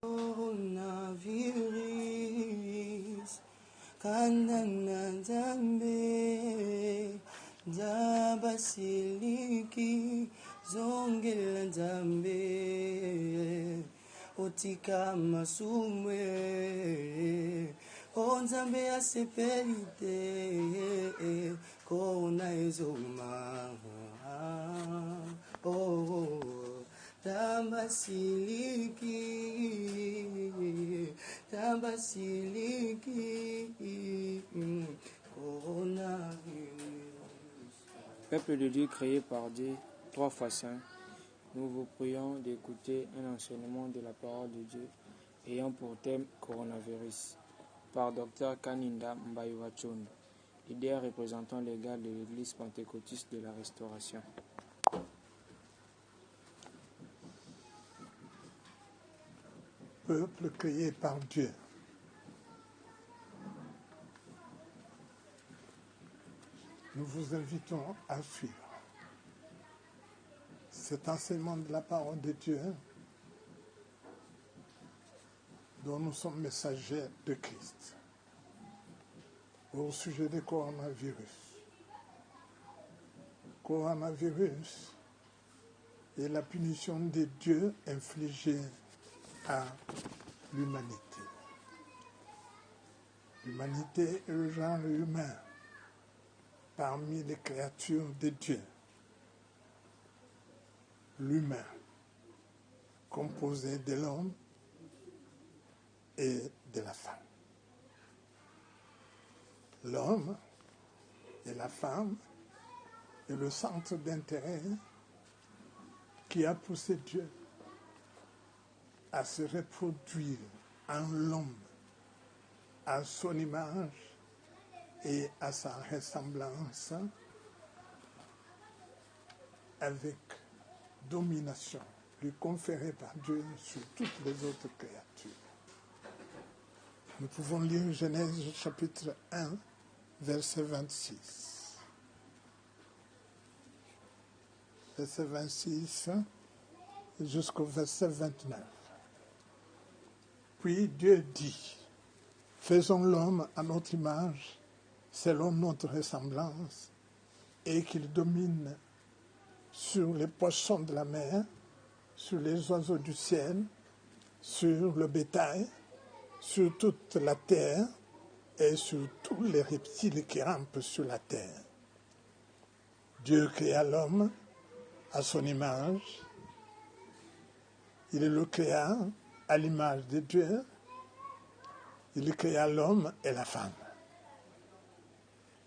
Coronavirus, kanana zambe, zabasiliki, zongela zambe, otika masumwe, onzambe asepelite, kona ezoma, oh. Tabasiliki, coronavirus. Peuple de Dieu créé par Dieu, 3 fois saint, nous vous prions d'écouter un enseignement de la parole de Dieu ayant pour thème coronavirus par Dr Kaninda Mbayuwachondo, leader représentant légal de l'Église pentecôtiste de la Restauration. Peuple créé par Dieu. Nous vous invitons à suivre cet enseignement de la parole de Dieu dont nous sommes messagers de Christ au sujet du coronavirus. Coronavirus est la punition de Dieu infligée à l'humanité. L'humanité est le genre humain parmi les créatures de Dieu. L'humain, composé de l'homme et de la femme. L'homme et la femme est le centre d'intérêt qui a poussé Dieu à se reproduire en l'homme, à son image et à sa ressemblance, avec domination lui conférée par Dieu sur toutes les autres créatures. Nous pouvons lire Genèse chapitre 1, verset 26. Verset 26 jusqu'au verset 29. Puis Dieu dit, faisons l'homme à notre image, selon notre ressemblance, et qu'il domine sur les poissons de la mer, sur les oiseaux du ciel, sur le bétail, sur toute la terre et sur tous les reptiles qui rampent sur la terre. Dieu créa l'homme à son image. Il le créa à l'image de Dieu. Il créa l'homme et la femme.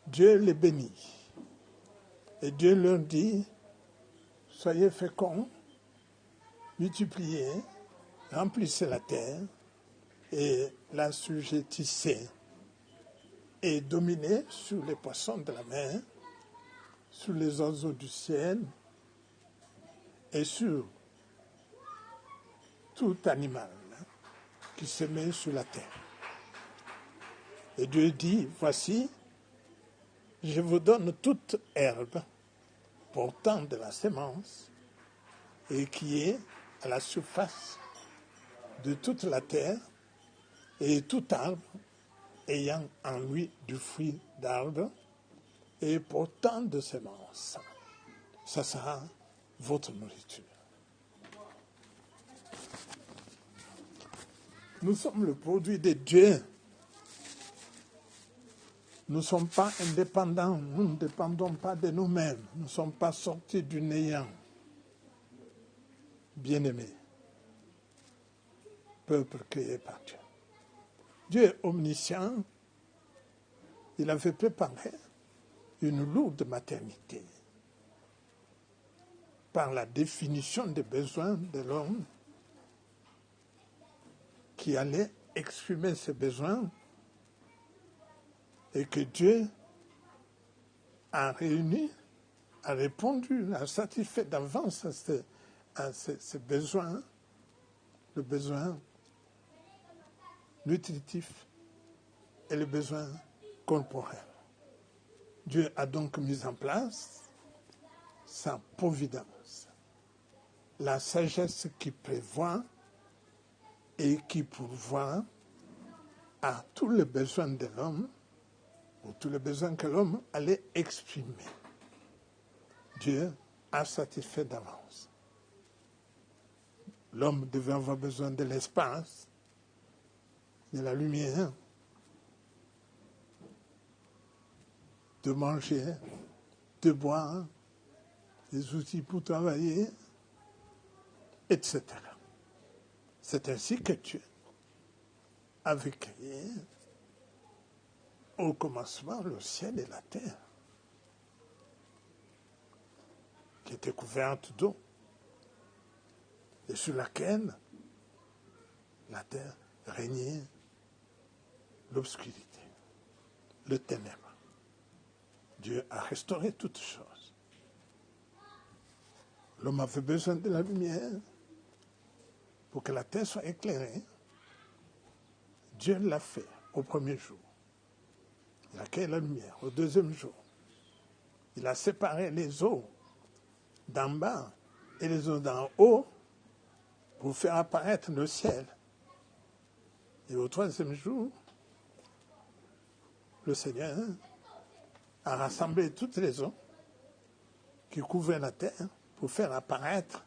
Dieu les bénit. Et Dieu leur dit, soyez féconds, multipliez, remplissez la terre et l'assujettissez et dominez sur les poissons de la mer, sur les oiseaux du ciel et sur tout animal qui se met sur la terre. Et Dieu dit, voici, je vous donne toute herbe portant de la semence et qui est à la surface de toute la terre et tout arbre ayant en lui du fruit d'arbre et portant de semences. Ça sera votre nourriture. Nous sommes le produit de Dieu. Nous ne sommes pas indépendants, nous ne dépendons pas de nous-mêmes, nous ne sommes pas sortis du néant. Bien-aimés, peuple créé par Dieu. Dieu est omniscient, il avait préparé une lourde maternité par la définition des besoins de l'homme qui allait exprimer ses besoins et que Dieu a réuni, a répondu, a satisfait d'avance à ces besoins, le besoin nutritif et le besoin corporel. Dieu a donc mis en place sa providence, la sagesse qui prévoit et qui pourvoit à tous les besoins de l'homme, ou tous les besoins que l'homme allait exprimer. Dieu a satisfait d'avance. L'homme devait avoir besoin de l'espace, de la lumière, de manger, de boire, des outils pour travailler, etc. C'est ainsi que Dieu avait créé au commencement le ciel et la terre, qui étaient couvertes d'eau, et sur laquelle la terre régnait l'obscurité, le ténèbre. Dieu a restauré toutes choses. L'homme avait besoin de la lumière pour que la terre soit éclairée. Dieu l'a fait au premier jour. Il a créé la lumière. Au deuxième jour, il a séparé les eaux d'en bas et les eaux d'en haut pour faire apparaître le ciel. Et au troisième jour, le Seigneur a rassemblé toutes les eaux qui couvraient la terre pour faire apparaître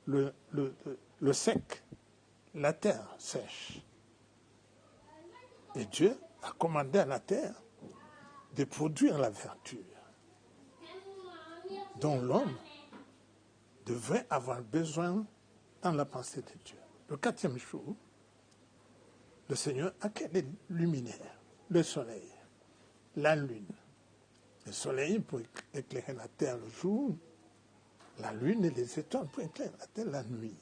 le sec, la terre sèche. Et Dieu a commandé à la terre de produire la verdure dont l'homme devrait avoir besoin dans la pensée de Dieu. Le quatrième jour, le Seigneur a créé les luminaires, le soleil, la lune. Le soleil pour éclairer la terre le jour, la lune et les étoiles pour éclairer la terre la nuit.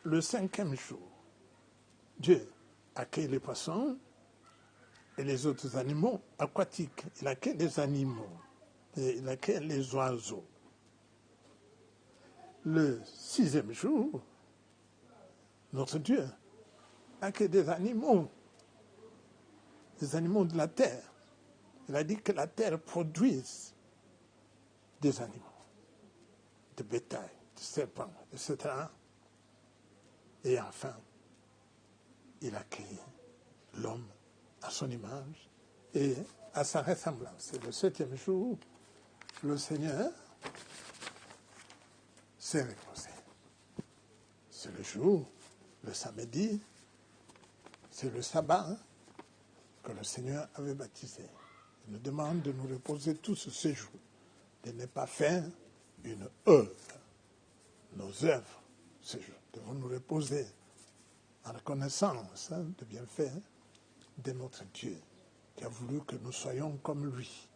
Le cinquième jour, Dieu a créé les poissons et les autres animaux aquatiques. Il a créé les animaux, et il a créé les oiseaux. Le sixième jour, notre Dieu a créé des animaux de la terre. Il a dit que la terre produise des animaux, de bétail, de serpents, etc. Et enfin, il a créé l'homme à son image et à sa ressemblance. Et le septième jour, le Seigneur s'est reposé. C'est le jour, le samedi, c'est le sabbat que le Seigneur avait baptisé. Il nous demande de nous reposer tous ce jour, de ne pas faire une œuvre, nos œuvres ce jour. Devons nous reposer en reconnaissance de bienfaits de notre Dieu, qui a voulu que nous soyons comme lui.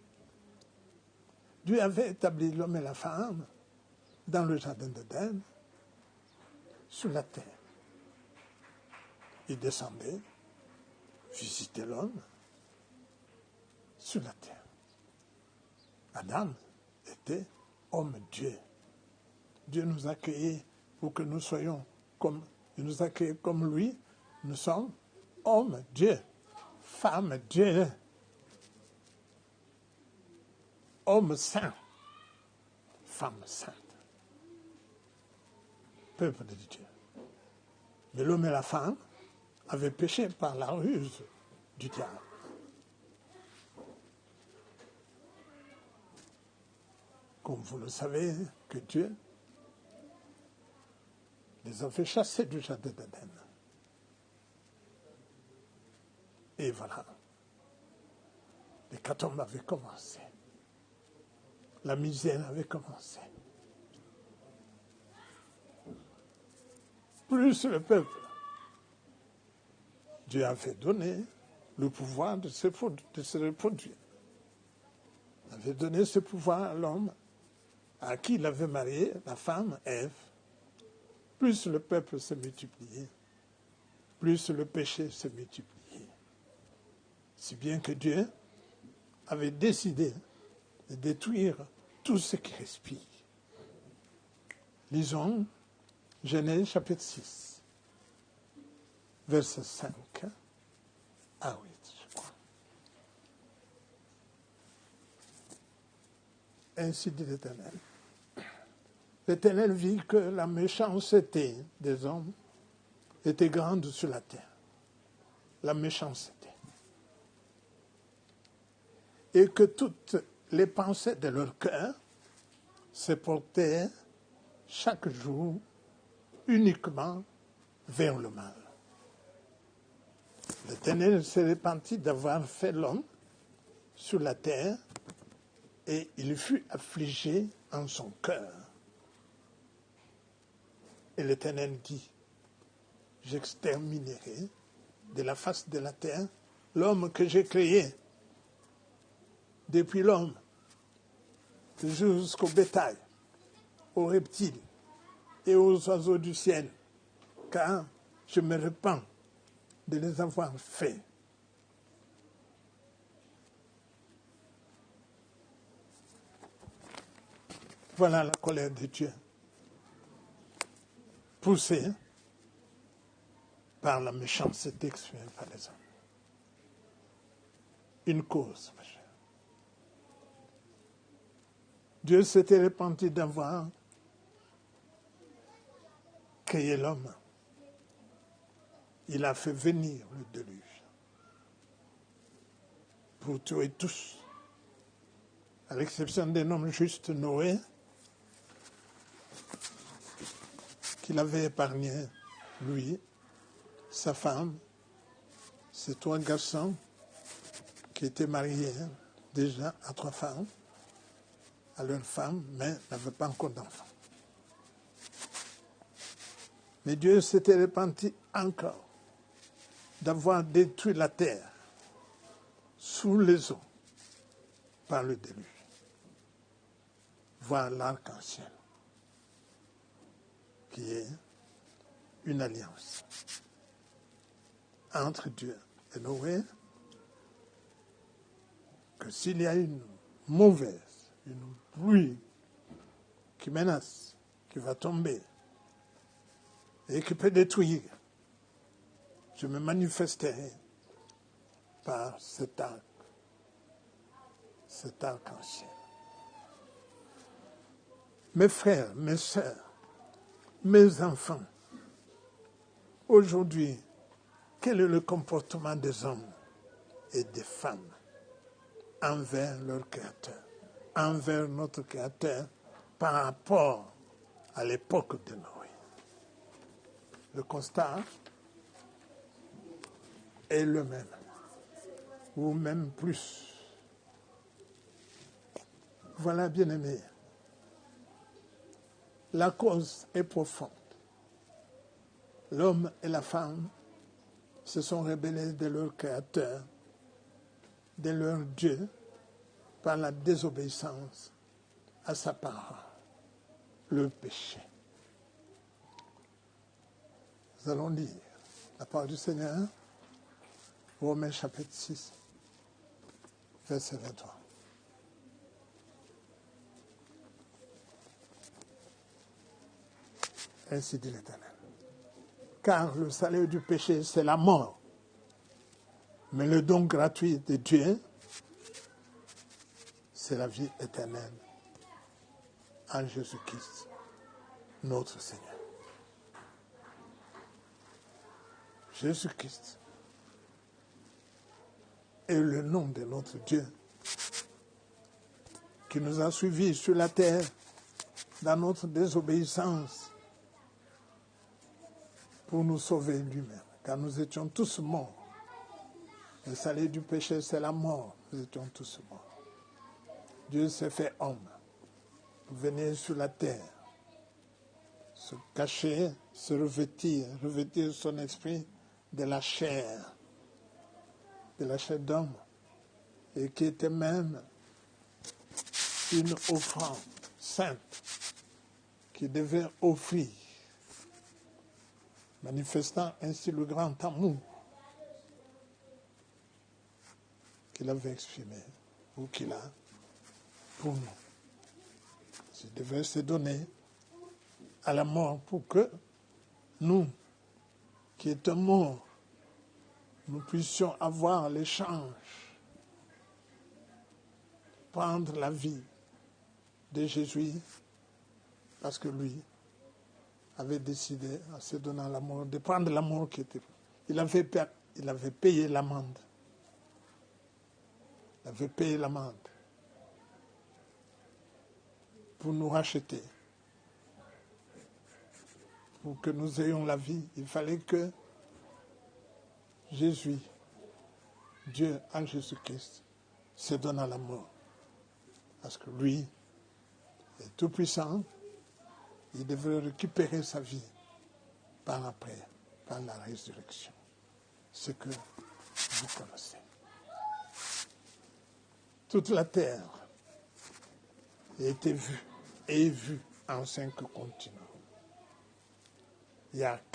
Dieu avait établi l'homme et la femme dans le jardin d'Éden, sur la terre. Il descendait, visitait l'homme sur la terre. Adam était homme-dieu. Dieu nous a créés pour que nous soyons comme, il nous a créés comme lui. Nous sommes homme-dieu, femme-dieu, homme saint, femme sainte, peuple de Dieu. Mais l'homme et la femme avaient péché par la ruse du diable. Comme vous le savez, que Dieu les a fait chasser du jardin d'Éden. Et voilà, l'hécatombe avait commencé. La misère avait commencé. Plus le peuple, Dieu avait donné le pouvoir de se reproduire. Il avait donné ce pouvoir à l'homme, à qui il avait marié la femme, Ève. Plus le peuple se multipliait, plus le péché se multipliait. Si bien que Dieu avait décidé de détruire tout ce qui respire. Lisons Genèse chapitre 6, verset 5 à 8, je crois. Ainsi dit l'Éternel. L'Éternel vit que la méchanceté des hommes était grande sur la terre, la méchanceté, et que toutes les pensées de leur cœur se portaient chaque jour uniquement vers le mal. L'Éternel se repentit d'avoir fait l'homme sur la terre, et il fut affligé en son cœur. Et l'Éternel dit, j'exterminerai de la face de la terre l'homme que j'ai créé, depuis l'homme jusqu'au bétail, aux reptiles et aux oiseaux du ciel, car je me repens de les avoir faits. Voilà la colère de Dieu, poussée par la méchanceté exprimée par les hommes. Une cause, ma chère. Dieu s'était repenti d'avoir créé l'homme. Il a fait venir le déluge pour tuer tous, à l'exception d'un homme juste, Noé, qu'il avait épargné, lui, sa femme, ses 3 garçons qui étaient mariés déjà à 3 femmes, à leur femme, mais n'avaient pas encore d'enfants. Mais Dieu s'était repenti encore d'avoir détruit la terre sous les eaux par le déluge. Voir l'arc-en-ciel, qui est une alliance entre Dieu et Noé, que s'il y a une mauvaise, une pluie qui menace, qui va tomber et qui peut détruire, je me manifesterai par cet arc-en-ciel. Mes frères, mes sœurs, mes enfants, aujourd'hui, quel est le comportement des hommes et des femmes envers leur Créateur, envers notre Créateur par rapport à l'époque de Noé? Le constat est le même, ou même plus. Voilà, bien-aimés, la cause est profonde. L'homme et la femme se sont rebellés de leur Créateur, de leur Dieu, par la désobéissance à sa parole, le péché. Nous allons lire la parole du Seigneur, Romains chapitre 6, verset 23. Ainsi dit l'Éternel. Car le salaire du péché, c'est la mort. Mais le don gratuit de Dieu, c'est la vie éternelle en Jésus-Christ, notre Seigneur. Jésus-Christ est le nom de notre Dieu qui nous a suivis sur la terre dans notre désobéissance pour nous sauver lui-même, car nous étions tous morts. Le salaire du péché, c'est la mort. Nous étions tous morts. Dieu s'est fait homme pour venir sur la terre, se cacher, se revêtir son esprit de la chair d'homme, et qui était même une offrande sainte qui devait offrir, manifestant ainsi le grand amour qu'il avait exprimé, ou qu'il a pour nous. Il devait se donner à la mort pour que nous, qui étions morts, nous puissions avoir l'échange, prendre la vie de Jésus, parce que lui avait décidé, en se donnant la mort, de prendre la mort qui était... Il avait payé l'amende. Il avait payé l'amende pour nous racheter. Pour que nous ayons la vie, il fallait que Jésus, Dieu en Jésus-Christ, se donne à la mort. Parce que lui est tout puissant, il devrait récupérer sa vie par après, par la résurrection. Ce que vous connaissez. Toute la terre a été vue et vue en 5 continents. Il y a